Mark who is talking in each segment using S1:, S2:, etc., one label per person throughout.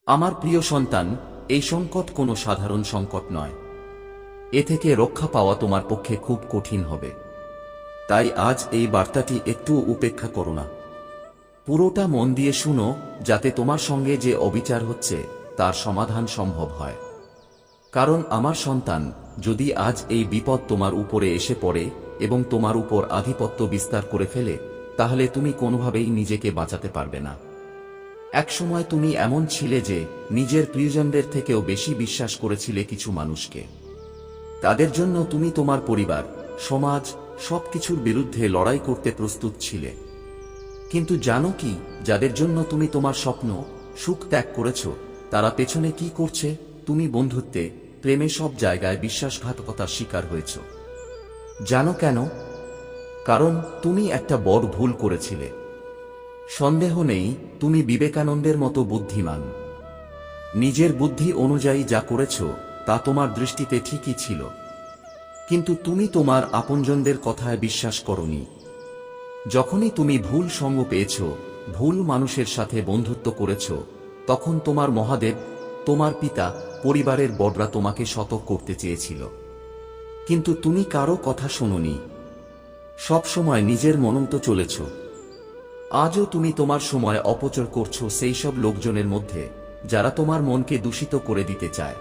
S1: আমার প্রিয় সন্তান, এই সংকট কোনো সাধারণ সংকট নয়। এ থেকে রক্ষা পাওয়া তোমার পক্ষে খুব কঠিন হবে। তাই আজ এই বার্তাটি একটু উপেক্ষা করো না। পুরোটা মন দিয়ে শুনো, যাতে তোমার সঙ্গে যে অবিচার হচ্ছে তার সমাধান সম্ভব হয়। কারণ আমার সন্তান, যদি আজ এই বিপদ তোমার উপরে এসে পড়ে এবং তোমার উপর আধিপত্য বিস্তার করে ফেলে, তাহলে তুমি কোনোভাবেই নিজেকে বাঁচাতে পারবে না। একসময় তুমি এমন ছিলে যে নিজের প্রিয়জনদের থেকেও বেশি বিশ্বাস করেছিলে কিছু মানুষকে। তাদের জন্য তুমি তোমার পরিবার, সমাজ, সবকিছুর বিরুদ্ধে লড়াই করতে প্রস্তুত ছিলে। কিন্তু জানো কি, যাদের জন্য তুমি তোমার স্বপ্ন, সুখ ত্যাগ করেছ, তারা পেছনে কি করছে? তুমি বন্ধুত্বে, প্রেমে, সব জায়গায় বিশ্বাসঘাতকতার শিকার হয়েছ। জানো কেন? কারণ তুমি একটা বড় ভুল করেছিলে। সন্দেহ নেই, তুমি বিবেকানন্দের মতো বুদ্ধিমান। নিজের বুদ্ধি অনুযায়ী যা করেছ তা তোমার দৃষ্টিতে ঠিকই ছিল। কিন্তু তুমি তোমার আপনজনদের কথায় বিশ্বাস করনি। যখনই তুমি ভুল সঙ্গ পেয়েছ, ভুল মানুষের সাথে বন্ধুত্ব করেছ, তখন তোমার মহাদেব, তোমার পিতা, পরিবারের বড়রা তোমাকে সতর্ক করতে চেয়েছিল। কিন্তু তুমি কারো কথা শোনোনি। সব সময় নিজের মনমতো চলেছ। আজও তুমি তোমার সময় অপচয় করছো সেই সব লোকজনের মধ্যে, যারা তোমার মনকে দূষিত করে দিতে চায়।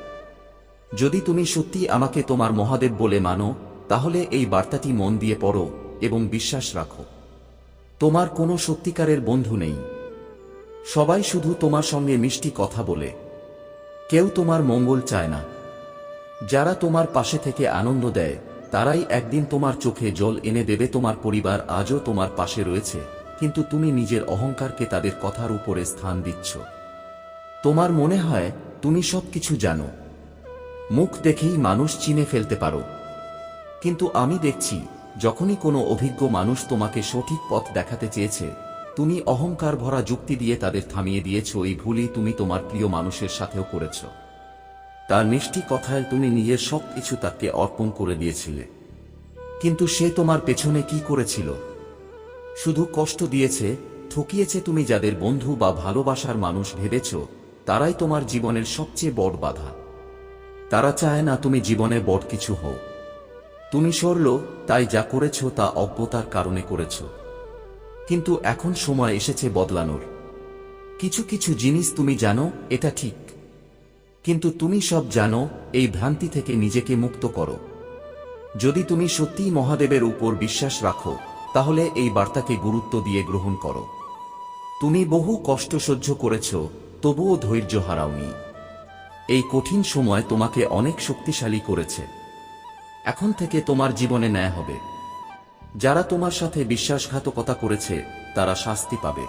S1: যদি তুমি সত্যি আমাকে তোমার মহাদেব বলে মানো, তাহলে এই বার্তাটি মন দিয়ে পড়ো এবং বিশ্বাস রাখো। তোমার কোনো সত্যিকারের বন্ধু নেই। সবাই শুধু তোমার সঙ্গে মিষ্টি কথা বলে। কেউ তোমার মঙ্গল চায় না। যারা তোমার পাশে থেকে আনন্দ দেয়, তারাই একদিন তোমার চোখে জল এনে দেবে। তোমার পরিবার আজও তোমার পাশে রয়েছে, কিন্তু তুমি নিজের অহংকারকে তাদের কথার উপরে স্থান দিচ্ছ। তোমার মনে হয় তুমি সবকিছু জানো। মুখ দেখেই মানুষ চিনে ফেলতে পারো। কিন্তু আমি দেখছি, যখনই কোনো অভিজ্ঞ মানুষ তোমাকে সঠিক পথ দেখাতে চেয়েছে, তুমি অহংকার ভরা যুক্তি দিয়ে তাদের থামিয়ে দিয়েছ। এই ভুলই তুমি তোমার প্রিয় মানুষের সাথেও করেছ। তার মিষ্টি কথায় তুমি নিজের সবকিছু তাকে অর্পণ করে দিয়েছিলে। কিন্তু সে তোমার পেছনে কি করেছিল? শুধু কষ্ট দিয়েছে, ঠকিয়েছে। তুমি যাদের বন্ধু বা ভালোবাসার মানুষ ভেবেছ, তারাই তোমার জীবনের সবচেয়ে বড় বাধা। তারা চায় না তুমি জীবনে বড় কিছু হও। তুমি সরল, তাই যা করেছ তা অজ্ঞতার কারণে করেছ। কিন্তু এখন সময় এসেছে বদলানোর। কিছু কিছু জিনিস তুমি জানো এটা ঠিক, কিন্তু তুমি সব জানো, এই ভ্রান্তি থেকে নিজেকে মুক্ত করো। যদি তুমি সত্যিই মহাদেবের উপর বিশ্বাস রাখো, তাহলে এই বার্তাকে গুরুত্ব দিয়ে গ্রহণ করো। তুমি বহু কষ্ট সহ্য করেছ, তবুও ধৈর্য হারাওনি। এই কঠিন সময় তোমাকে অনেক শক্তিশালী করেছে। এখন থেকে তোমার জীবনে ন্যায় হবে। যারা তোমার সাথে বিশ্বাসঘাতকতা করেছে, তারা শাস্তি পাবে।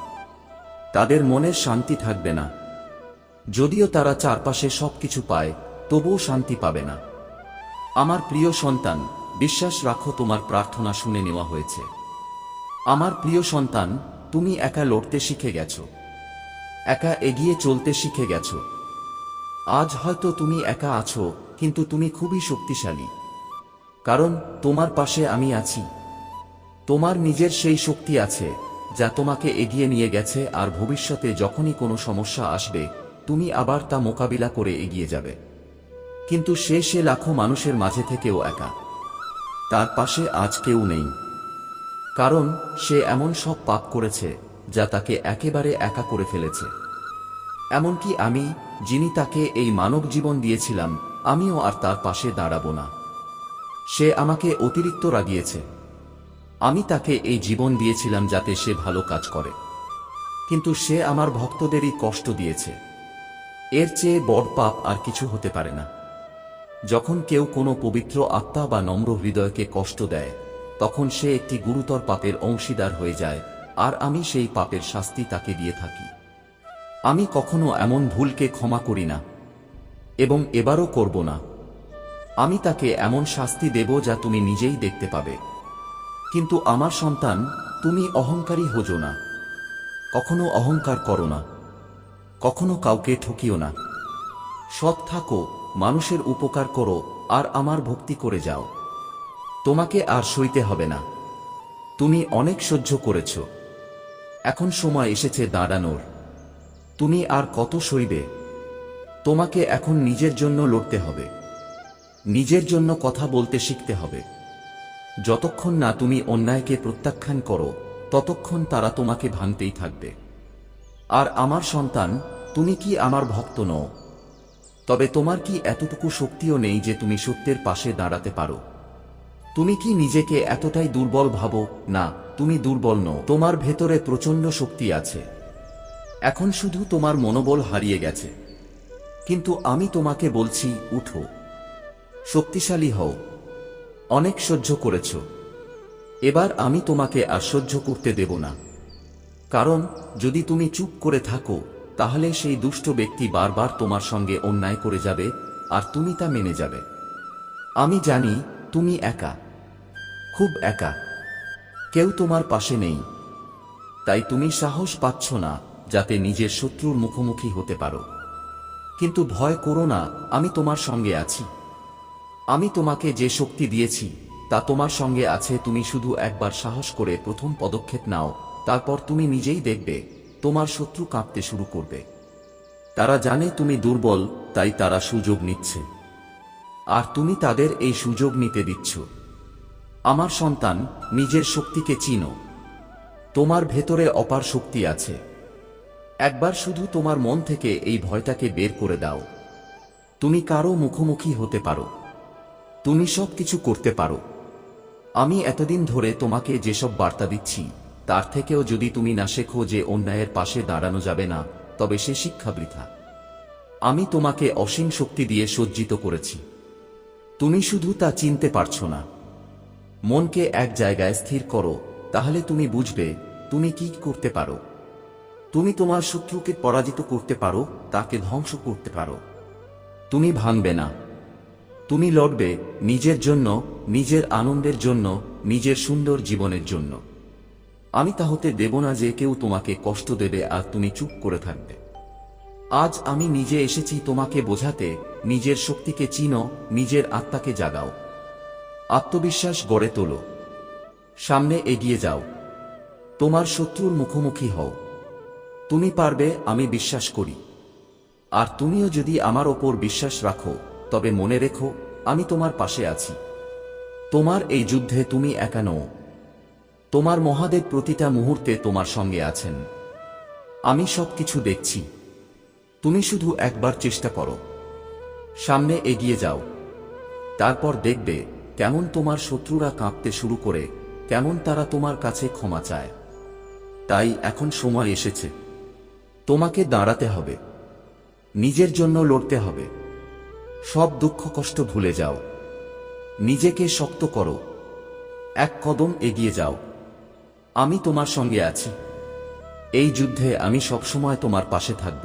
S1: তাদের মনের শান্তি থাকবে না। যদিও তারা চারপাশে সবকিছু পায়, তবুও শান্তি পাবে না। আমার প্রিয় সন্তান, বিশ্বাস রাখো, তোমার প্রার্থনা শুনে নেওয়া হয়েছে। আমার প্রিয় সন্তান, তুমি একা লড়তে শিখে গেছো। একা এগিয়ে চলতে শিখে গেছো। আজ হয়তো তুমি একা আছো, কিন্তু তুমি খুবই শক্তিশালী। কারণ তোমার পাশে আমি আছি। তোমার নিজের সেই শক্তি আছে যা তোমাকে এগিয়ে নিয়ে গেছে, আর ভবিষ্যতে যখনই কোনো সমস্যা আসবে, তুমি আবার তা মোকাবিলা করে এগিয়ে যাবে। কিন্তু সে লাখো মানুষের মাঝে থেকেও একা। তার পাশে আজ কেউ নেই। কারণ সে এমন সব পাপ করেছে যা তাকে একেবারে একা করে ফেলেছে। এমনকি আমি, যিনি তাকে এই মানব জীবন দিয়েছিলাম, আমিও আর তার পাশে দাঁড়াবো না। সে আমাকে অতিরিক্ত রাগিয়েছে। আমি তাকে এই জীবন দিয়েছিলাম যাতে সে ভালো কাজ করে, কিন্তু সে আমার ভক্তদেরই কষ্ট দিয়েছে। এর চেয়ে বড় পাপ আর কিছু হতে পারে না। যখন কেউ কোনো পবিত্র আত্মা বা নম্র হৃদয়কে কষ্ট দেয়, তখন সে একটি গুরুতর পাপের অংশীদার হয়ে যায়, আর আমি সেই পাপের শাস্তি তাকে দিয়ে থাকি। আমি কখনো এমন ভুলকে ক্ষমা করি না, এবং এবারও করব না। আমি তাকে এমন শাস্তি দেব যা তুমি নিজেই দেখতে পাবে। কিন্তু আমার সন্তান, তুমি অহংকারী হোজো না। কখনো অহংকার করো না। কখনো কাউকে ঠকিও না। সৎ থাকো, মানুষের উপকার করো, আর আমার ভক্তি করে যাও। তোমাকে আর সইতে হবে না। তুমি অনেক সহ্য করেছ। এখন সময় এসেছে দাঁড়ানোর। তুমি আর কত সইবে? তোমাকে এখন নিজের জন্য লড়তে হবে, নিজের জন্য কথা বলতে শিখতে হবে। যতক্ষণ না তুমি অন্যায়কে প্রত্যাখ্যান করো, ততক্ষণ তারা তোমাকে ভাঙতেই থাকবে। আর আমার সন্তান, তুমি কি আমার ভক্ত নও? তবে তোমার কি এতটুকু শক্তিও নেই যে তুমি সত্যের পাশে দাঁড়াতে পারো? তুমি কি নিজেকে এতটাই দুর্বল ভাবো? না, তুমি দুর্বল নও, তোমার ভেতরে প্রচণ্ড শক্তি আছে। এখন শুধু তোমার মনোবল হারিয়ে গেছে। কিন্তু আমি তোমাকে বলছি, উঠো, শক্তিশালী হও। অনেক সহ্য করেছ, এবার আমি তোমাকে আর সহ্য করতে দেব না। কারণ যদি তুমি চুপ করে থাকো, তাহলে সেই দুষ্ট ব্যক্তি বারবার তোমার সঙ্গে অন্যায় করে যাবে, আর তুমি তা মেনে যাবে। আমি জানি তুমি একা, খুব একা, কেউ তোমার পাশে নেই। তাই তুমি সাহস পাচ্ছ না যাতে নিজের শত্রুর মুখোমুখি হতে পারো। কিন্তু ভয় করো না, আমি তোমার সঙ্গে আছি। আমি তোমাকে যে শক্তি দিয়েছি তা তোমার সঙ্গে আছে। তুমি শুধু একবার সাহস করে প্রথম পদক্ষেপ নাও, তারপর তুমি নিজেই দেখবে তোমার শত্রু কাঁপতে শুরু করবে। তারা জানে তুমি দুর্বল, তাই তারা সুযোগ নিচ্ছে, আর তুমি তাদের এই সুযোগ নিতে দিচ্ছ। আমার সন্তান, নিজের শক্তিকে চিনো। তোমার ভেতরে অপার শক্তি আছে। একবার শুধু তোমার মন থেকে এই ভয়টাকে বের করে দাও। তুমি কারো মুখোমুখি হতে পারো, তুমি সব কিছু করতে পারো। আমি এতদিন ধরে তোমাকে যেসব বার্তা দিচ্ছি, তার থেকেও যদি তুমি না শেখো যে অন্যায়ের পাশে দাঁড়ানো যাবে না, তবে সে শিক্ষা বৃথা। আমি তোমাকে অসীম শক্তি দিয়ে সজ্জিত করেছি, তুমি শুধু তা চিনতে পারছো না। মনকে এক জায়গায় স্থির করো, তাহলে তুমি বুঝবে তুমি কি করতে পারো। তুমি তোমার শত্রুকে পরাজিত করতে পারো, তাকে ধ্বংস করতে পারো। তুমি ভাঙবে না, তুমি লড়বে নিজের জন্য, নিজের আনন্দের জন্য, নিজের সুন্দর জীবনের জন্য। আমি তা হতে দেব না যে কেউ তোমাকে কষ্ট দেবে আর তুমি চুপ করে থাকবে। আজ আমি নিজে এসেছি তোমাকে বোঝাতে, নিজের শক্তিকে চিনো, নিজের আত্মাকে জাগাও, আত্মবিশ্বাস গড়ে তোলো, সামনে এগিয়ে যাও, তোমার শত্রুর মুখোমুখি হও। তুমি পারবে, আমি বিশ্বাস করি। আর তুমিও যদি আমার ওপর বিশ্বাস রাখো, তবে মনে রেখো আমি তোমার পাশে আছি। তোমার এই যুদ্ধে তুমি একা নও, তোমার মহাদেব প্রতিটা মুহূর্তে তোমার সঙ্গে আছেন। আমি সবকিছু দেখছি, তুমি শুধু একবার চেষ্টা করো, সামনে এগিয়ে যাও। তারপর দেখবে কেমন তোমার শত্রুরা কাঁপতে শুরু করে, কেমন তারা তোমার কাছে ক্ষমা চায়। তাই এখন সময় এসেছে, তোমাকে দাঁড়াতে হবে, নিজের জন্য লড়তে হবে। সব দুঃখ কষ্ট ভুলে যাও, নিজেকে শক্ত করো, এক কদম এগিয়ে যাও। আমি তোমার সঙ্গে আছি, এই যুদ্ধে আমি সবসময় তোমার পাশে থাকব।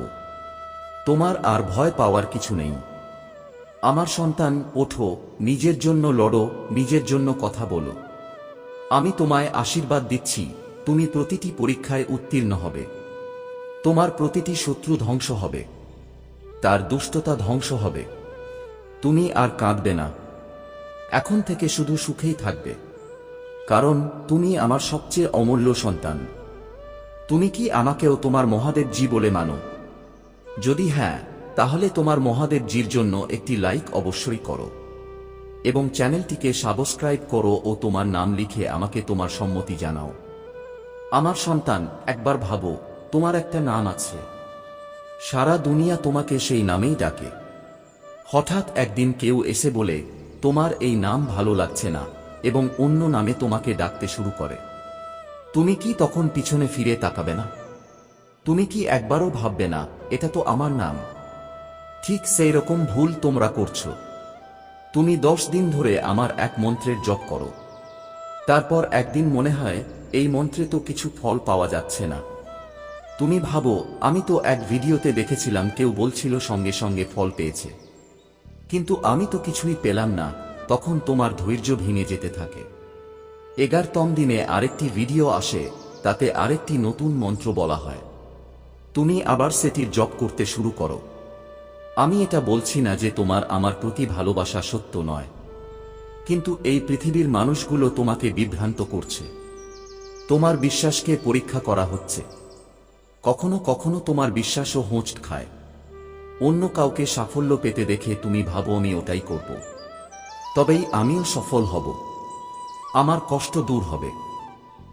S1: তোমার আর ভয় পাওয়ার কিছু নেই। আমার সন্তান, ওঠো, নিজের জন্য লড়ো, নিজের জন্য কথা বলো। আমি তোমায় আশীর্বাদ দিচ্ছি, তুমি প্রতিটি পরীক্ষায় উত্তীর্ণ হবে। তোমার প্রতিটি শত্রু ধ্বংস হবে, তার দুষ্টতা ধ্বংস হবে। তুমি আর কাঁদবে না, এখন থেকে শুধু সুখেই থাকবে। কারণ তুমি আমার সবচেয়ে অমূল্য সন্তান। তুমি কি আমাকেও তোমার মহাদেবজি বলে মানো? যদি হ্যাঁ, তাহলে তোমার মহাদেবজির জন্য একটি লাইক অবশ্যই করো এবং চ্যানেলটিকে সাবস্ক্রাইব করো ও তোমার নাম লিখে আমাকে তোমার সম্মতি জানাও। আমার সন্তান, একবার ভাবো, তোমার একটা নাম আছে, সারা দুনিয়া তোমাকে সেই নামেই ডাকে। হঠাৎ একদিন কেউ এসে বলে তোমার এই নাম ভালো লাগছে না এবং অন্য নামে তোমাকে ডাকতে শুরু করে। তুমি কি তখন পিছনে ফিরে তাকাবে না? তুমি কি একবারও ভাববে না এটা তো আমার নাম? ঠিক সেই রকম ভুল তোমরা করছো। তুমি 10 দিন ধরে আমার এক মন্ত্রের জপ করো, তারপর একদিন মনে হয় এই মন্ত্রে তো কিছু ফল পাওয়া যাচ্ছে না। তুমি ভাবো আমি তো এক ভিডিওতে দেখেছিলাম কেউ বলছিল সঙ্গে সঙ্গে ফল পেয়েছে, কিন্তু আমি তো কিছুই পেলাম না। তখন তোমার ধৈর্য ভেঙে যেতে থাকে। 11তম দিনে আরেকটি ভিডিও আসে, তাতে আরেকটি নতুন মন্ত্র বলা হয়। তুমি আবার সেটির জপ করতে শুরু করো। আমি এটা বলছি না যে তোমার আমার প্রতি ভালোবাসা সত্য নয়, কিন্তু এই পৃথিবীর মানুষগুলো তোমাকে বিভ্রান্ত করছে। তোমার বিশ্বাসকে পরীক্ষা করা হচ্ছে। কখনো কখনো তোমার বিশ্বাসও হোঁচট খায়। অন্য কাউকে সাফল্য পেতে দেখে তুমি ভাবো আমি ওটাই করব, তবেই আমিও সফল হব, আমার কষ্ট দূর হবে,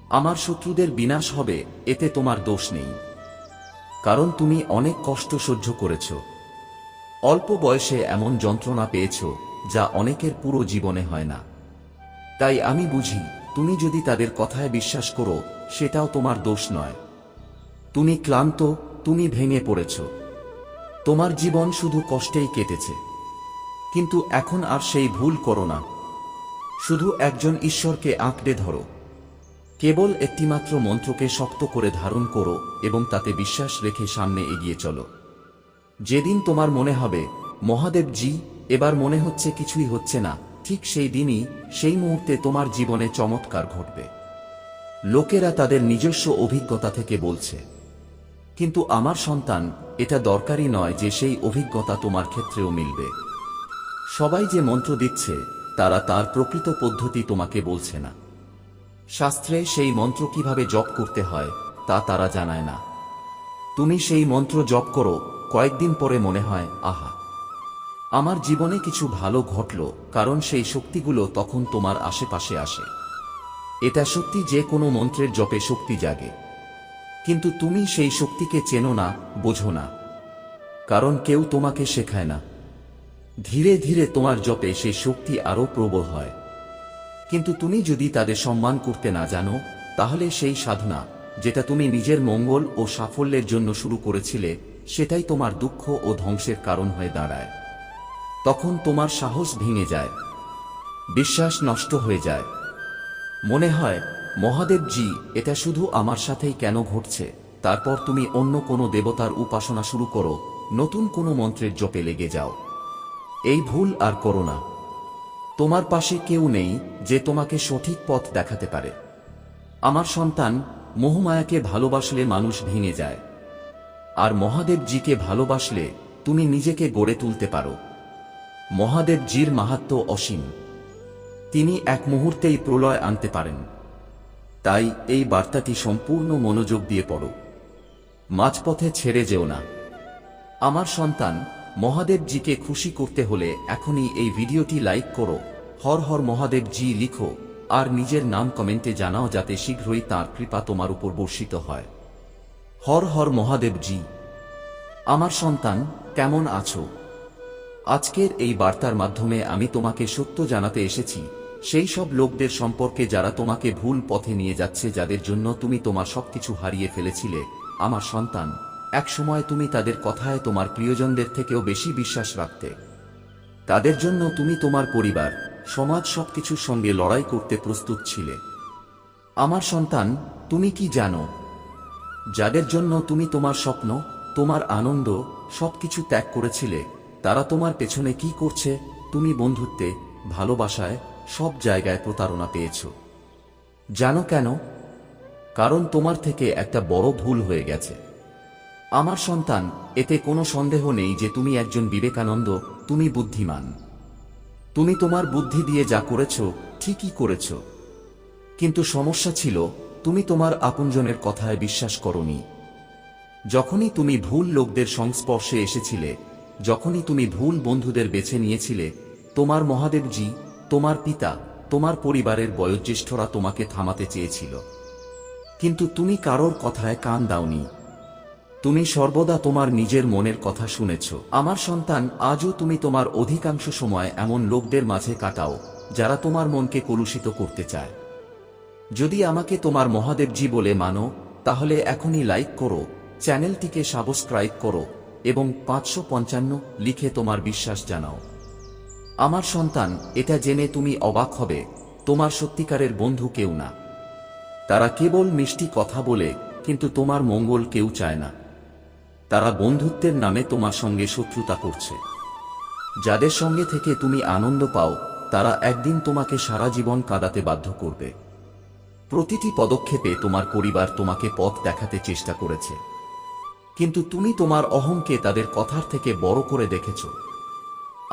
S1: আমার শত্রুদের বিনাশ হবে। এতে তোমার দোষ নেই, কারণ তুমি অনেক কষ্ট সহ্য করেছ, অল্প বয়সে এমন যন্ত্রণা পেয়েছ যা অনেকের পুরো জীবনে হয় না। তাই আমি বুঝি, তুমি যদি তাদের কথায় বিশ্বাস করো সেটাও তোমার দোষ নয়। তুমি ক্লান্ত, তুমি ভেঙে পড়েছ, তোমার জীবন শুধু কষ্টেই কেটেছে, কিন্তু এখন আর সেই ভুল করো না। শুধু একজন ঈশ্বরকে আঁকড়ে ধরো, কেবল একটিমাত্র মন্ত্রকে শক্ত করে ধারণ করো এবং তাতে বিশ্বাস রেখে সামনে এগিয়ে চলো। যেদিন তোমার মনে হবে মহাদেবজি এবার মনে হচ্ছে কিছুই হচ্ছে না, ঠিক সেই দিনই, সেই মুহূর্তে তোমার জীবনে চমৎকার ঘটবে। লোকেরা তাদের নিজস্ব অভিজ্ঞতা থেকে বলছে, কিন্তু আমার সন্তান, এটা দরকারই নয় যে সেই অভিজ্ঞতা তোমার ক্ষেত্রেও মিলবে। সবাই যে মন্ত্র দিচ্ছে তারা তার প্রকৃত পদ্ধতি তোমাকে বলছে না। শাস্ত্রে সেই মন্ত্র কিভাবে জপ করতে হয় তা তারা জানায় না। তুমি সেই মন্ত্র জপ করো, কয়েকদিন পরে মনে হয়, আহা, আমার জীবনে কিছু ভালো ঘটল, কারণ সেই শক্তিগুলো তখন তোমার আশেপাশে আসে। এটা সত্যি যে কোনো মন্ত্রের জপে শক্তি জাগে, কিন্তু তুমি সেই শক্তিকে চেনো না, বোঝো না, কারণ কেউ তোমাকে শেখায় না। ধীরে ধীরে তোমার জপে সেই শক্তি আরও প্রবল হয়, কিন্তু তুমি যদি তাদের সম্মান করতে না জানো, তাহলে সেই সাধনা যেটা তুমি নিজের মঙ্গল ও সাফল্যের জন্য শুরু করেছিলে, সেটাই তোমার দুঃখ ও ধ্বংসের কারণ হয়ে দাঁড়ায়। তখন তোমার সাহস ভেঙে যায়, বিশ্বাস নষ্ট হয়ে যায়, মনে হয় মহাদেবজি এটা শুধু আমার সাথেই কেন ঘটছে। তারপর তুমি অন্য কোনো দেবতার উপাসনা শুরু করো, নতুন কোনো মন্ত্রের জপে লেগে যাও। এই ভুল আর করো না। তোমার পাশে কেউ নেই যে তোমাকে সঠিক পথ দেখাতে পারে। আমার সন্তান, মোহমায়াকে ভালোবাসলে মানুষ ভেঙে যায়, আর মহাদেবজিকে ভালোবাসলে তুমি নিজেকে গড়ে তুলতে পারো। মহাদেবজির মাহাত্ম্য অসীম, তিনি এক মুহূর্তেই প্রলয় আনতে পারেন। তাই এই বার্তাটি সম্পূর্ণ মনোযোগ দিয়ে পড়ো, মাঝপথে ছেড়ে যেও না। আমার সন্তান, মহাদেবজিকে খুশি করতে হলে এখনই এই ভিডিওটি লাইক করো, হর হর মহাদেবজি লিখো, আর নিজের নাম কমেন্টে জানাও যাতে শীঘ্রই তাঁর কৃপা তোমার উপর বর্ষিত হয়। হর হর মহাদেবজি। আমার সন্তান, কেমন আছো? আজকের এই বার্তার মাধ্যমে আমি তোমাকে সত্য জানাতে এসেছি, সেই সব লোকদের সম্পর্কে যারা তোমাকে ভুল পথে নিয়ে যাচ্ছে, যাদের জন্য তুমি তোমার সবকিছু হারিয়ে ফেলেছিলে। আমার সন্তান, একসময় তুমি তাদের কথায় তোমার প্রিয়জনদের থেকেও বেশি বিশ্বাস রাখতে। তাদের জন্য তুমি তোমার পরিবার, সমাজ সবকিছুর সঙ্গে লড়াই করতে প্রস্তুত ছিলে। আমার সন্তান, তুমি কি জানো, যাদের জন্য তুমি তোমার স্বপ্ন, তোমার আনন্দ সবকিছু ত্যাগ করেছিলে, তারা তোমার পেছনে কি করছে? তুমি বন্ধুত্বে, ভালোবাসায়, সব জায়গায় প্রতারণা পেয়েছ। জানো কেন? কারণ তোমার থেকে একটা বড় ভুল হয়ে গেছে। আমার সন্তান, এতে কোনো সন্দেহ নেই যে তুমি একজন বিবেকানন্দ, তুমি বুদ্ধিমান। তুমি তোমার বুদ্ধি দিয়ে যা করেছ ঠিকই করেছ, কিন্তু সমস্যা ছিল তুমি তোমার আপনজনের কথায় বিশ্বাস করোনি। যখনই তুমি ভুল লোকদের সংস্পর্শে এসেছিলে, যখনই তুমি ভুল বন্ধুদের বেছে নিয়েছিলে, তোমার মহাদেবজি, তোমার পিতা, তোমার পরিবারের বয়োজ্যেষ্ঠরা তোমাকে থামাতে চেয়েছিল, কিন্তু তুমি কারোর কথায় কান দাওনি। তুমি সর্বদা তোমার নিজের মনের কথা শুনেছ। আমার সন্তান, আজও তুমি তোমার অধিকাংশ সময় এমন লোকদের মাঝে কাটাও যারা তোমার মনকে কলুষিত করতে চায়। যদি আমাকে তোমার মহাদেবজি বলে মানো, তাহলে এখনই লাইক করো, চ্যানেলটিকে সাবস্ক্রাইব করো এবং 555 লিখে তোমার বিশ্বাস জানাও। আমার সন্তান, এটা জেনে তুমি অবাক হবে, তোমার সত্যিকারের বন্ধু কেউ না। তারা কেবল মিষ্টি কথা বলে, কিন্তু তোমার মঙ্গল কেউ চায় না। তারা বন্ধুত্বের নামে তোমার সঙ্গে শত্রুতা করছে। যাদের সঙ্গে থেকে তুমি আনন্দ পাও, তারা একদিন তোমাকে সারা জীবন কাঁদাতে বাধ্য করবে। প্রতিটি পদক্ষেপে তোমার পরিবার তোমাকে পথ দেখাতে চেষ্টা করেছে, কিন্তু তুমি তোমার অহংকে তাদের কথার থেকে বড় করে দেখেছ।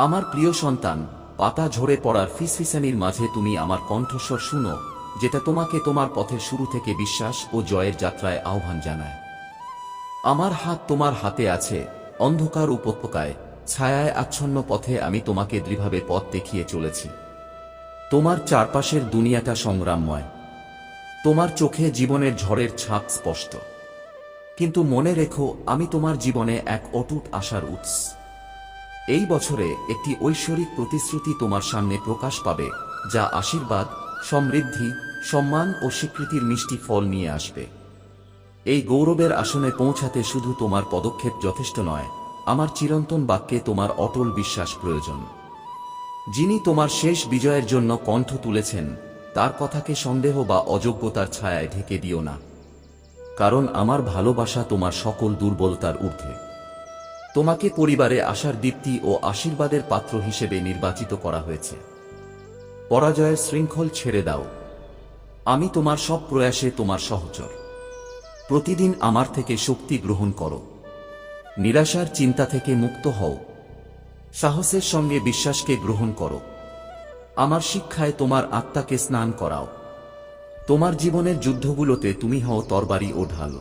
S1: আমার প্রিয় সন্তান, পাতা ঝরে পড়ার ফিসফিসানির মাঝে তুমি আমার কণ্ঠস্বর শুনো, যেটা তোমাকে তোমার পথের শুরু থেকে বিশ্বাস ও জয়ের যাত্রায় আহ্বান জানায়। আমার হাত তোমার হাতে আছে, অন্ধকার উপত্যকায় ছায়ায় আচ্ছন্ন পথে আমি তোমাকে দৃঢ়ভাবে পথ দেখিয়ে চলেছি। তোমার চারপাশের দুনিয়াটা সংগ্রামময়। তোমার চোখে জীবনের ঝড়ের ছাপ স্পষ্ট। কিন্তু মনে রেখো, আমি তোমার জীবনে এক অটুট আশার উৎস। এই বছরে একটি ঐশ্বরিক প্রতিশ্রুতি তোমার সামনে প্রকাশ পাবে, যা আশীর্বাদ, সমৃদ্ধি, সম্মান ও স্বীকৃতির মিষ্টি ফল নিয়ে আসবে। এই গৌরবের আসনে পৌঁছাতে শুধু তোমার পদক্ষেপ যথেষ্ট নয়, আমার চিরন্তন বাক্যে তোমার অটল বিশ্বাস প্রয়োজন। যিনি তোমার শেষ বিজয়ের জন্য কণ্ঠ তুলেছেন, তার কথাকে সন্দেহ বা অযোগ্যতার ছায়ায় ঢেকে দিও না। কারণ আমার ভালোবাসা তোমার সকল দুর্বলতার ঊর্ধ্বে। তোমাকে পরিবারে আশার দীপ্তি ও আশীর্বাদের পাত্র হিসেবে নির্বাচিত করা হয়েছে। পরাজয়ের শৃঙ্খল ছেড়ে দাও। আমি তোমার সব প্রয়াসে তোমার সহচর। প্রতিদিন আমার থেকে শক্তি গ্রহণ করো। নিরাশার চিন্তা থেকে মুক্ত হও। সাহসের সঙ্গে বিশ্বাসকে গ্রহণ করো। আমার শিক্ষায় তোমার আত্মাকে স্নান করাও। তোমার জীবনের যুদ্ধগুলোতে তুমি হও তরবারি ও ঢাল।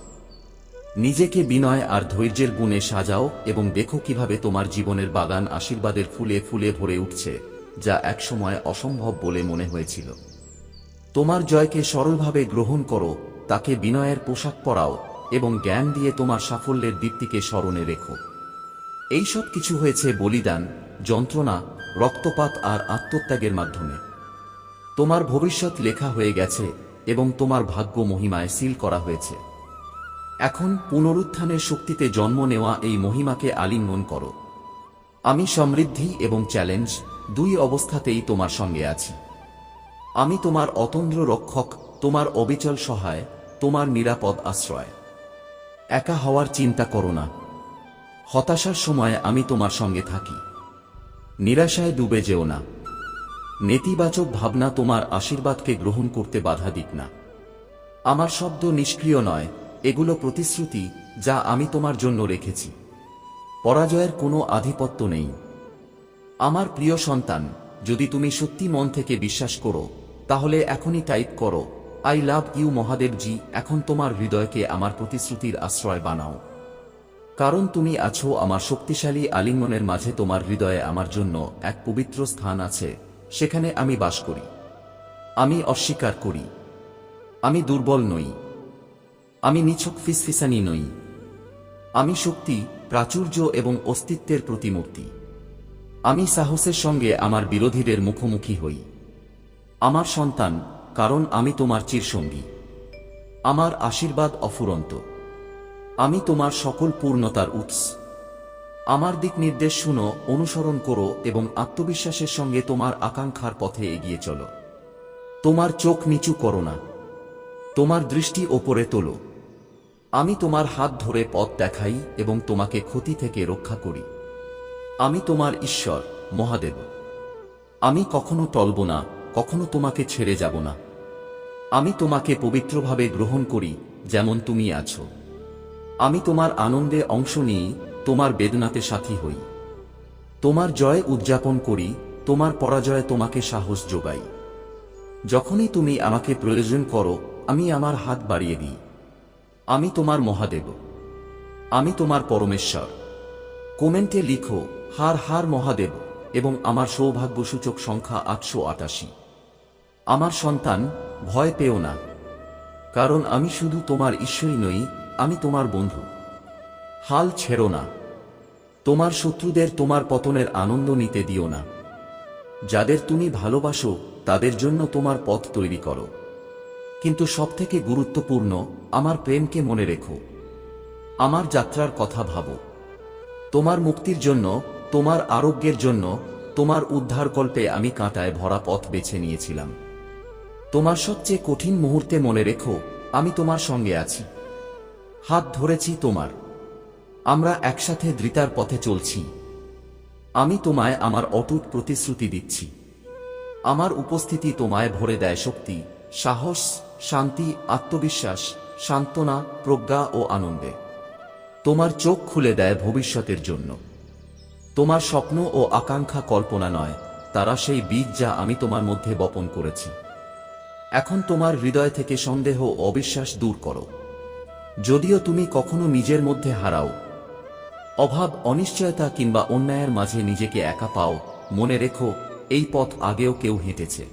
S1: নিজেকে বিনয় আর ধৈর্যের গুণে সাজাও এবং দেখো কিভাবে তোমার জীবনের বাগান আশীর্বাদের ফুলে ফুলে ভরে উঠছে, যা একসময় অসম্ভব বলে মনে হয়েছিল। তোমার জয়কে সরলভাবে গ্রহণ করো, তাকে বিনয়ের পোশাক পরাও এবং জ্ঞান দিয়ে তোমার সাফল্যের দীপ্তিকে স্মরণে রেখো। এই সব কিছু হয়েছে বলিদান, যন্ত্রণা, রক্তপাত আর আত্মত্যাগের মাধ্যমে। তোমার ভবিষ্যৎ লেখা হয়ে গেছে এবং তোমার ভাগ্য মহিমায় সিল করা হয়েছে। এখন পুনরুত্থানের শক্তিতে জন্ম নেওয়া এই মহিমাকে আলিঙ্গন করো। আমি সমৃদ্ধি এবং চ্যালেঞ্জ দুই অবস্থাতেই তোমার সঙ্গে আছি। আমি তোমার অতন্দ্র রক্ষক, তোমার অবিচল সহায়, তোমার নিরাপদ আশ্রয়। একা হওয়ার চিন্তা করো না। হতাশার সময় আমি তোমার সঙ্গে থাকি। নিরাশায় ডুবে যেও না। নেতিবাচক ভাবনা তোমার আশীর্বাদকে গ্রহণ করতে বাধা দিক না। আমার শব্দ নিষ্ক্রিয় নয়, এগুলো প্রতিশ্রুতি যা আমি তোমার জন্য রেখেছি। পরাজয়ের কোনো আধিপত্য নেই। আমার প্রিয় সন্তান, যদি তুমি সত্যি মন থেকে বিশ্বাস করো, তাহলে এখনই টাইপ করো, আই লাভ ইউ মহাদেবজি। এখন তোমার হৃদয়কে আমার প্রতিশ্রুতির আশ্রয় বানাও। কারণ তুমি আছো আমার শক্তিশালী আলিঙ্গনের মাঝে। তোমার হৃদয়ে আমার জন্য এক পবিত্র স্থান আছে, সেখানে আমি বাস করি। আমি অস্বীকার করি। আমি দুর্বল নই। আমি নিছক ফিসফিসানি নই। আমি শক্তি, প্রাচুর্য এবং অস্তিত্বের প্রতিমূর্তি। আমি সাহসের সঙ্গে আমার বিরোধীদের মুখোমুখি হই। আমার সন্তান, কারণ আমি তোমার চিরসঙ্গী। আমার আশীর্বাদ অফুরন্ত। আমি তোমার সকল পূর্ণতার উৎস। আমার দিক নির্দেশ শুনো, অনুসরণ করো এবং আত্মবিশ্বাসের সঙ্গে তোমার আকাঙ্ক্ষার পথে এগিয়ে চলো। তোমার চোখ নিচু করো না। তোমার দৃষ্টি ওপরে তোলো। আমি তোমার হাত ধরে পথ দেখাই এবং তোমাকে ক্ষতি থেকে রক্ষা করি। আমি তোমার ঈশ্বর, মহাদেব। আমি কখনো টলব না, কখনো তোমাকে ছেড়ে যাব না। আমি তোমাকে পবিত্রভাবে গ্রহণ করি, যেমন তুমি আছো। আমি তোমার আনন্দে অংশ নিই, তোমার বেদনাতে সাথী হই। তোমার জয় উদযাপন করি, তোমার পরাজয়ে তোমাকে সাহস যোগাই। যখনই তুমি আমাকে প্রয়োজন করো, আমি আমার হাত বাড়িয়ে দিই। আমি তোমার মহাদেব। আমি তোমার পরমেশ্বর। কমেন্টে লিখো, হার হার মহাদেব এবং আমার সৌভাগ্যসূচক সংখ্যা 888। আমার সন্তান, ভয় পেও না। কারণ আমি শুধু তোমার ঈশ্বরই নই, আমি তোমার বন্ধু। হাল ছেড়ো না। তোমার শত্রুদের তোমার পতনের আনন্দ নিতে দিও না। যাদের তুমি ভালোবাসো তাদের জন্য তোমার পথ তৈরি করো। কিন্তু সবথেকে গুরুত্বপূর্ণ, আমার প্রেমকে মনে রেখো। আমার যাত্রার কথা ভাবো। তোমার মুক্তির জন্য, তোমার আরোগ্যের জন্য, তোমার উদ্ধারকল্পে আমি কাঁটায় ভরা পথ বেছে নিয়েছিলাম। তোমার সবচেয়ে কঠিন মুহূর্তে মনে রেখো, আমি তোমার সঙ্গে আছি। হাত ধরেছি তোমার। আমরা একসাথে দৃঢ়তার পথে চলছি। আমি তোমায় আমার অটুট প্রতিশ্রুতি দিচ্ছি। আমার উপস্থিতি তোমায় ভরে দেয় শক্তি, সাহস, শান্তি, আত্মবিশ্বাস, সান্ত্বনা, প্রজ্ঞা ও আনন্দে। তোমার চোখ খুলে দেয় ভবিষ্যতের জন্য। তোমার স্বপ্ন ও আকাঙ্ক্ষা কল্পনা নয়, তারা সেই বীজ যা আমি তোমার মধ্যে বপন করেছি। এখন তোমার হৃদয় থেকে সন্দেহ ও অবিশ্বাস দূর করো। যদিও তুমি কখনো নিজের মধ্যে হারাও, অভাব, অনিশ্চয়তা কিংবা অন্যায়ের মাঝে নিজেকে একা পাও, মনে রেখো এই পথ আগেও কেউ হেঁটেছে।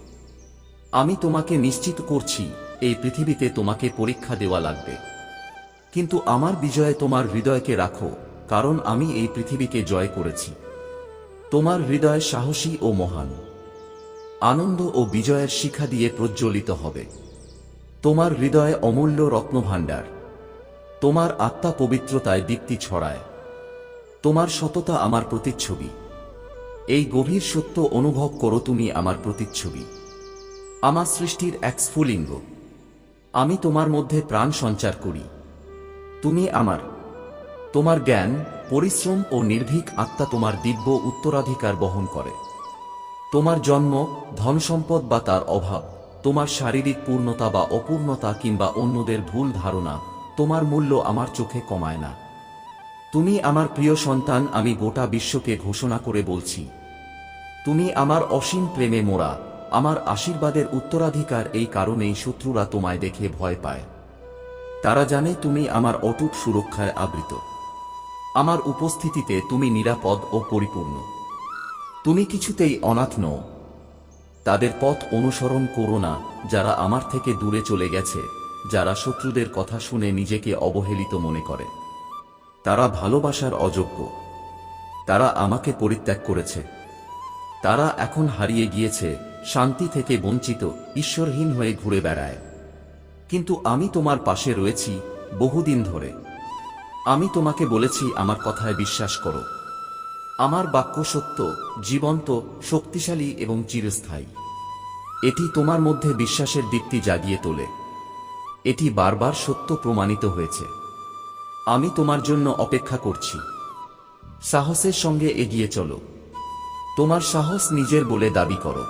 S1: আমি তোমাকে নিশ্চিত করছি এই পৃথিবীতে তোমাকে পরীক্ষা দেওয়া লাগবে, কিন্তু আমার বিজয়ে তোমার হৃদয়কে রাখো, কারণ আমি এই পৃথিবীকে জয় করেছি। তোমার হৃদয় সাহসী ও মহান, আনন্দ ও বিজয়ের শিখা দিয়ে প্রজ্বলিত হবে। তোমার হৃদয় অমূল্য রত্নভাণ্ডার, তোমার আত্মা পবিত্রতায় দীপ্তি ছড়ায়। তোমার সততা আমার প্রতিচ্ছবি। এই গভীর সত্য অনুভব করো, তুমি আমার প্রতিচ্ছবি, আমার সৃষ্টির এক স্ফুলিঙ্গ। আমি তোমার মধ্যে প্রাণ সঞ্চার করি, তুমি আমার। তোমার জ্ঞান, পরিশ্রম ও নির্ভীক আত্মা তোমার দিব্য উত্তরাধিকার বহন করে। তোমার জন্ম, ধনসম্পদ বা তার অভাব, তোমার শারীরিক পূর্ণতা বা অপূর্ণতা কিংবা অন্যদের ভুল ধারণা, তোমার মূল্য আমার চোখে কমায় না। তুমি আমার প্রিয় সন্তান। আমি গোটা বিশ্বকে ঘোষণা করে বলছি, তুমি আমার অসীম প্রেমে মোড়া, আমার আশীর্বাদের উত্তরাধিকার। এই কারণেই শত্রুরা তোমায় দেখে ভয় পায়। তারা জানে তুমি আমার অটুট সুরক্ষায় আবৃত। আমার উপস্থিতিতে তুমি নিরাপদ ও পরিপূর্ণ। তুমি কিছুতেই অনাথ নও। তাদের পথ অনুসরণ করো না, যারা আমার থেকে দূরে চলে গেছে, যারা শত্রুদের কথা শুনে নিজেকে অবহেলিত মনে করে। তারা ভালোবাসার অযোগ্য। তারা আমাকে পরিত্যাগ করেছে। তারা এখন হারিয়ে গিয়েছে, শান্তি থেকে বঞ্চিত, ঈশ্বরহীন হয়ে ঘুরে বেড়ায়। কিন্তু আমি তোমার পাশে রয়েছি বহুদিন ধরে। আমি তোমাকে বলেছি আমার কথায় বিশ্বাস করো। আমার বাক্য সত্য, জীবন্ত, শক্তিশালী এবং চিরস্থায়ী। এটি তোমার মধ্যে বিশ্বাসের দীপ্তি জাগিয়ে তোলে। এটি বারবার সত্য প্রমাণিত হয়েছে। আমি তোমার জন্য অপেক্ষা করছি। সাহসের সঙ্গে এগিয়ে চলো। তোমার সাহস নিজের বলে দাবি করো।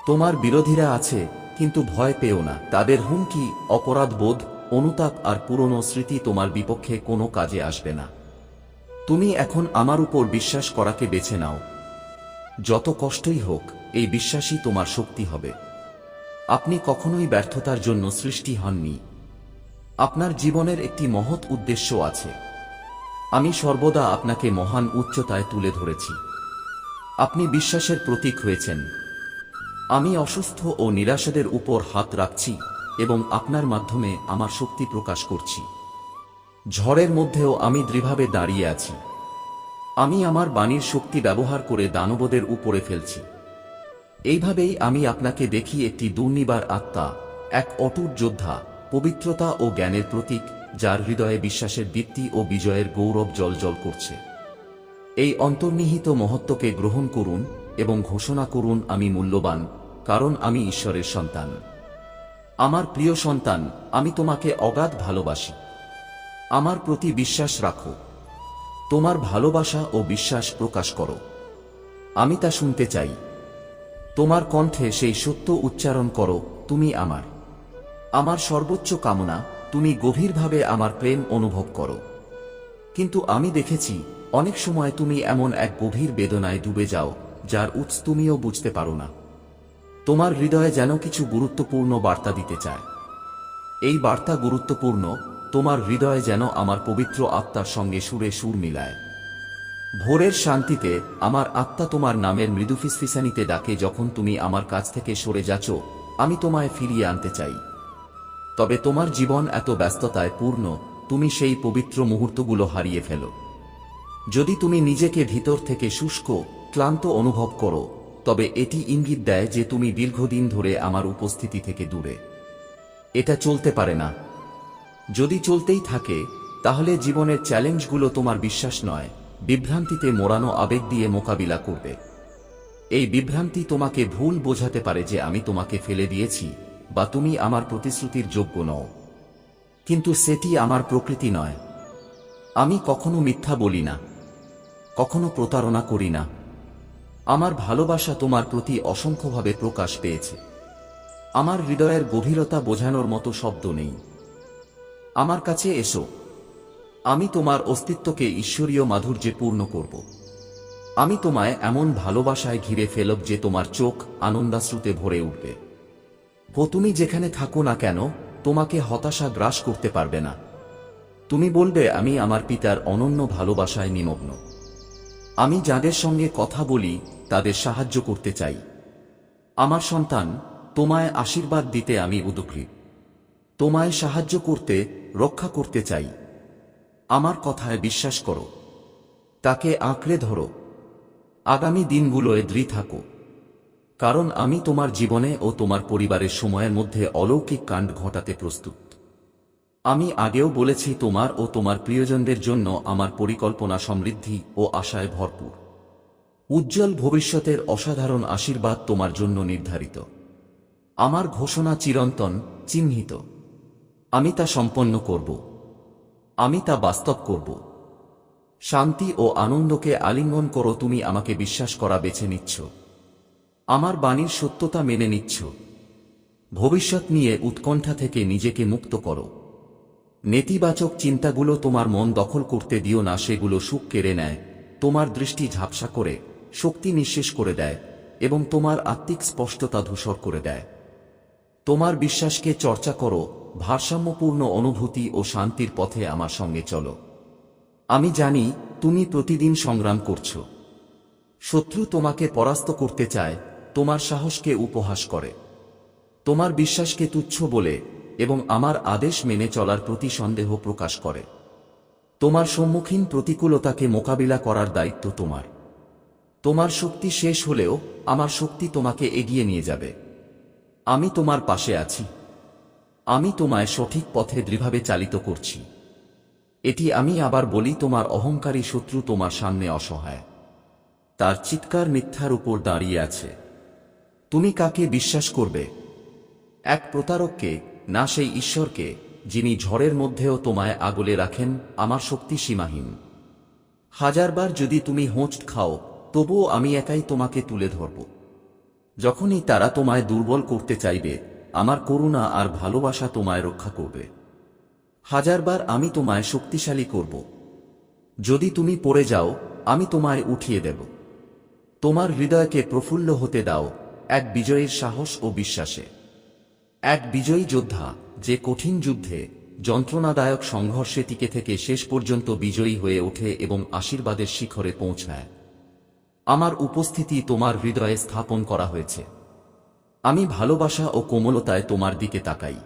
S1: তোমার বিরোধীরা আছে, কিন্তু ভয় পেও না। তাদের হুমকি, অপরাধবোধ, অনুতাপ আর পুরনো স্মৃতি তোমার বিপক্ষে কোনো কাজে আসবে না। তুমি এখন আমার উপর বিশ্বাস করাকে বেছে নাও। যত কষ্টই হোক, এই বিশ্বাসই তোমার শক্তি হবে। আপনি কখনোই ব্যর্থতার জন্য সৃষ্টি হননি। আপনার জীবনের একটি মহৎ উদ্দেশ্য আছে। আমি সর্বদা আপনাকে মহান উচ্চতায় তুলে ধরেছি। আপনি বিশ্বাসের প্রতীক হয়েছেন। আমি অসুস্থ ও নিরাশাদের উপর হাত রাখছি এবং আপনার মাধ্যমে আমার শক্তি প্রকাশ করছি। ঝড়ের মধ্যেও আমি দৃঢ়ভাবে দাঁড়িয়ে আছি। আমি আমার বাণীর শক্তি ব্যবহার করে দানবদের উপরে ফেলছি। এইভাবেই আমি আপনাকে দেখি একটি দুর্নিবার আত্মা, এক অটুট যোদ্ধা, পবিত্রতা ও জ্ঞানের প্রতীক, যার হৃদয়ে বিশ্বাসের দীপ্তি ও বিজয়ের গৌরব জ্বলজ্বল করছে। এই অন্তর্নিহিত মহত্বকে গ্রহণ করুন এবং ঘোষণা করুন, আমি মূল্যবান, কারণ আমি ঈশ্বরের সন্তান। আমার প্রিয় সন্তান, আমি তোমাকে অগাধ ভালোবাসি। আমার প্রতি বিশ্বাস রাখো। তোমার ভালোবাসা ও বিশ্বাস প্রকাশ করো। আমি তা শুনতে চাই। তোমার কণ্ঠে সেই সত্য উচ্চারণ করো, তুমি আমার। আমার সর্বোচ্চ কামনা, তুমি গভীরভাবে আমার প্রেম অনুভব করো। কিন্তু আমি দেখেছি, অনেক সময় তুমি এমন এক গভীর বেদনায় ডুবে যাও, যার উৎস তুমিও বুঝতে পারো না। তোমার হৃদয়ে যেন কিছু গুরুত্বপূর্ণ বার্তা দিতে চায়। এই বার্তা গুরুত্বপূর্ণ, তোমার হৃদয়ে যেন আমার পবিত্র আত্মার সঙ্গে সুরে সুর মিলায়। ভোরের শান্তিতে আমার আত্মা তোমার নামের মৃদু ফিসফিসানিতে ডাকে। যখন তুমি আমার কাছ থেকে সরে যাচ্ছ, আমি তোমায় ফিরিয়ে আনতে চাই। তবে তোমার জীবন এত ব্যস্ততায় পূর্ণ, তুমি সেই পবিত্র মুহূর্তগুলো হারিয়ে ফেলো। যদি তুমি নিজেকে ভিতর থেকে শুষ্ক, ক্লান্ত অনুভব করো, তবে এটি ইঙ্গিত দেয় যে তুমি দীর্ঘদিন ধরে আমার উপস্থিতি থেকে দূরে। এটা চলতে পারে না। যদি চলতেই থাকে, তাহলে জীবনের চ্যালেঞ্জগুলো তোমার বিশ্বাস নয়, বিভ্রান্তিতে মোড়ানো আবেগ দিয়ে মোকাবিলা করবে। এই বিভ্রান্তি তোমাকে ভুল বোঝাতে পারে যে আমি তোমাকে ফেলে দিয়েছি বা তুমি আমার প্রতিশ্রুতির যোগ্য নও। কিন্তু সেটি আমার প্রকৃতি নয়। আমি কখনো মিথ্যা বলি না, কখনো প্রতারণা করি না। আমার ভালোবাসা তোমার প্রতি অসংখ্যভাবে প্রকাশ পেয়েছে। আমার হৃদয়ের গভীরতা বোঝানোর মতো শব্দ নেই। আমার কাছে এসো। আমি তোমার অস্তিত্বকে ঈশ্বরীয় মাধুর্যে পূর্ণ করব। আমি তোমায় এমন ভালোবাসায় ঘিরে ফেলব যে তোমার চোখ আনন্দাশ্রুতে ভরে উঠবে। তুমি যেখানে থাকো না কেন, তোমাকে হতাশা গ্রাস করতে পারবে না। তুমি বলবে আমি আমার পিতার অনন্য ভালোবাসায় নিমগ্ন। আমি যাদের সঙ্গে কথা বলি তাদের সাহায্য করতে চাই। আমার সন্তান, তোমায় আশীর্বাদ দিতে আমি উদগ্রীব। তোমায় সাহায্য করতে, রক্ষা করতে চাই। আমার কথায় বিশ্বাস করো, তাকে আঁকড়ে ধরো। আগামী দিনগুলোয় দৃঢ় থাকো, কারণ আমি তোমার জীবনে ও তোমার পরিবারের সময়ের মধ্যে অলৌকিক কাণ্ড ঘটাতে প্রস্তুত। আমি আগেও বলেছি, তোমার ও তোমার প্রিয়জনদের জন্য আমার পরিকল্পনা সমৃদ্ধি ও আশায় ভরপুর। উজ্জ্বল ভবিষ্যতের অসাধারণ আশীর্বাদ তোমার জন্য নির্ধারিত। আমার ঘোষণা চিরন্তন, চিহ্নিত। আমি তা সম্পন্ন করব। আমি তা বাস্তব করব। শান্তি ও আনন্দকে আলিঙ্গন করো। তুমি আমাকে বিশ্বাস করা বেছে নিচ্ছ, আমার বাণীর সত্যতা মেনে নিচ্ছ। ভবিষ্যৎ নিয়ে উৎকণ্ঠা থেকে নিজেকে মুক্ত করো। নেতিবাচক চিন্তাগুলো তোমার মন দখল করতে দিও না, সেগুলো সুখ কেড়ে নেয়, তোমার দৃষ্টি ঝাপসা করে, শক্তি নিঃশেষ করে দেয় এবং তোমার আত্মিক স্পষ্টতা ধূসর করে দেয়। তোমার বিশ্বাসকে চর্চা করো, ভারসাম্যপূর্ণ অনুভূতি ও শান্তির পথে আমার সঙ্গে চলো। আমি জানি তুমি প্রতিদিন সংগ্রাম করছো। শত্রু তোমাকে পরাস্ত করতে চায়, তোমার সাহসকে উপহাস করে, তোমার বিশ্বাসকে তুচ্ছ বলে এবং আমার আদেশ মেনে চলার প্রতি সন্দেহ প্রকাশ করে। তোমার সম্মুখীন প্রতিকূলতাকে মোকাবিলা করার দায়িত্ব তোমার। তোমার শক্তি শেষ হলেও আমার শক্তি তোমাকে এগিয়ে নিয়ে যাবে। আমি তোমার পাশে আছি। আমি তোমায় সঠিক পথে দৃঢ়ভাবে চালিত করছি। এটি আমি আবার বলি, তোমার অহংকারী শত্রু তোমার সামনে অসহায়। তার চিৎকার মিথ্যার উপর দাঁড়িয়ে আছে। তুমি কাকে বিশ্বাস করবে? এক প্রতারককে, না সেই ঈশ্বরকে যিনি ঝড়ের মধ্যেও তোমায় আগলে রাখেন? আমার শক্তি সীমাহীন। হাজারবার যদি তুমি হোঁচ খাও, তবুও আমি একাই তোমাকে তুলে ধরব। যখনই তারা তোমায় দুর্বল করতে চাইবে, আমার করুণা আর ভালোবাসা তোমায় রক্ষা করবে। হাজারবার আমি তোমায় শক্তিশালী করব। যদি তুমি পড়ে যাও, আমি তোমায় উঠিয়ে দেব। তোমার হৃদয়কে প্রফুল্ল হতে দাও এক বিজয়ীর সাহস ও বিশ্বাসে। এক বিজয়ী যোদ্ধা, যে কঠিন যুদ্ধে, যন্ত্রণাদায়ক সংঘর্ষে টিকে থেকে শেষ পর্যন্ত বিজয়ী হয়ে ওঠে এবং আশীর্বাদের শিখরে পৌঁছায়। আমার উপস্থিতি তোমার হৃদয়ে স্থাপন করা হয়েছে। আমি ভালোবাসা ও কোমলতায় তোমার দিকে তাকাই।